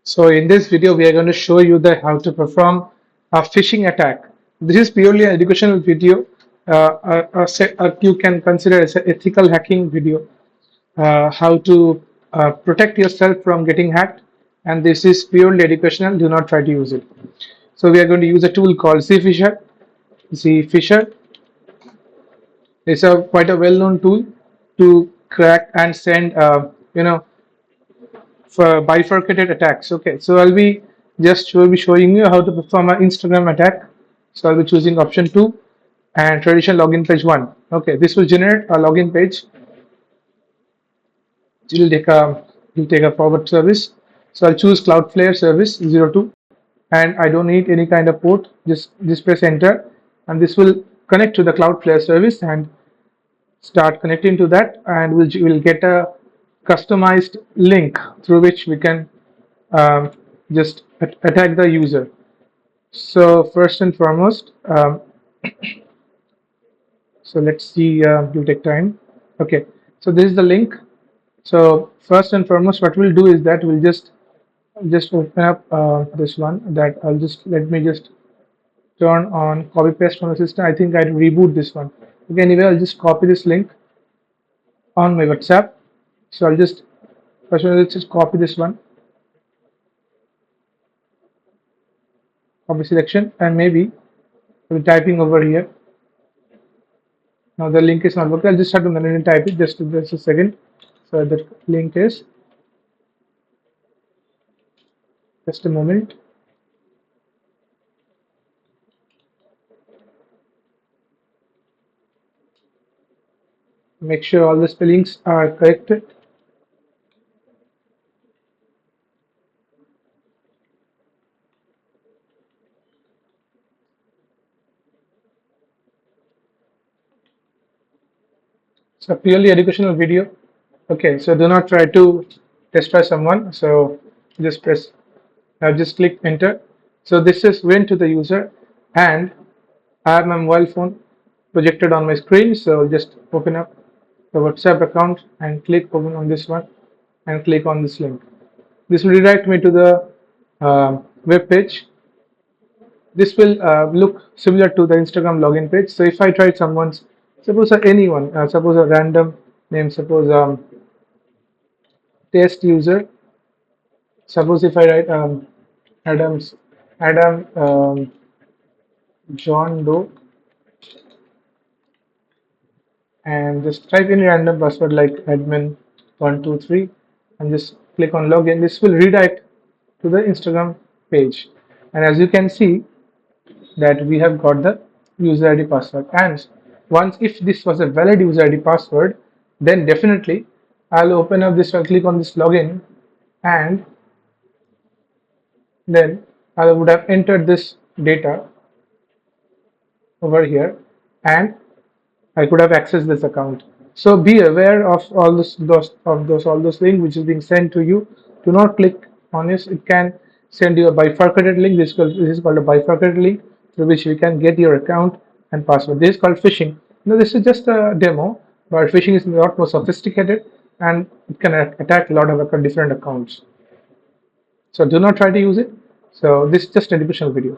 So in this video, we are going to show you how to perform a phishing attack. This is purely an educational video. You can consider as an ethical hacking video. How to protect yourself from getting hacked, and this is purely educational. Do not try to use it. So we are going to use a tool called Zfisher. Zfisher is a quite a well-known tool to crack and send for bifurcated attacks. Okay, so will be showing you how to perform an Instagram attack. So I'll be choosing option 2 and traditional login page 1. Okay, this will generate a login page. It will take a forward service. So I'll choose Cloudflare service 02, and I don't need any kind of port. Just press enter, and this will connect to the Cloudflare service and start connecting to that, and we'll get a customized link through which we can um, just attack the user. So first and foremost, so let's see, it'll take time. Okay, so this is the link. So first and foremost, what we'll do is that we'll just open up this one. That I'll just let me just turn on copy paste from the system. I think I'll reboot this one. Okay, anyway, I'll just copy this link on my WhatsApp. So I'll just first let's just copy this one, copy selection, and maybe I'll be typing over here. Now the link is not working. I'll just have to manually type it just a second. So the link is just a moment. Make sure all the spellings are corrected. It's a purely educational video. Okay, so do not try to destroy someone. So just press, just click enter. So this is went to the user, and I have my mobile phone projected on my screen. So just open up the WhatsApp account and click open on this one and click on this link. This will redirect me to the web page. This will look similar to the Instagram login page. So if I try someone's, suppose anyone, suppose a random name, suppose test user. Suppose if I write Adam John Doe and just type in random password like admin123 and just click on login. This will redirect to the Instagram page, and as you can see that we have got the user ID password. And once if this was a valid user ID password, then definitely I'll open up this one, click on this login, and then I would have entered this data over here, and I could have accessed this account. So be aware of all those links which is being sent to you. Do not click on this. It can send you a bifurcated link. This is called a bifurcated link through which you can get your account and password. This is called phishing. Now this is just a demo, but phishing is a lot more sophisticated and it can attack a lot of different accounts. So do not try to use it. So this is just an educational video.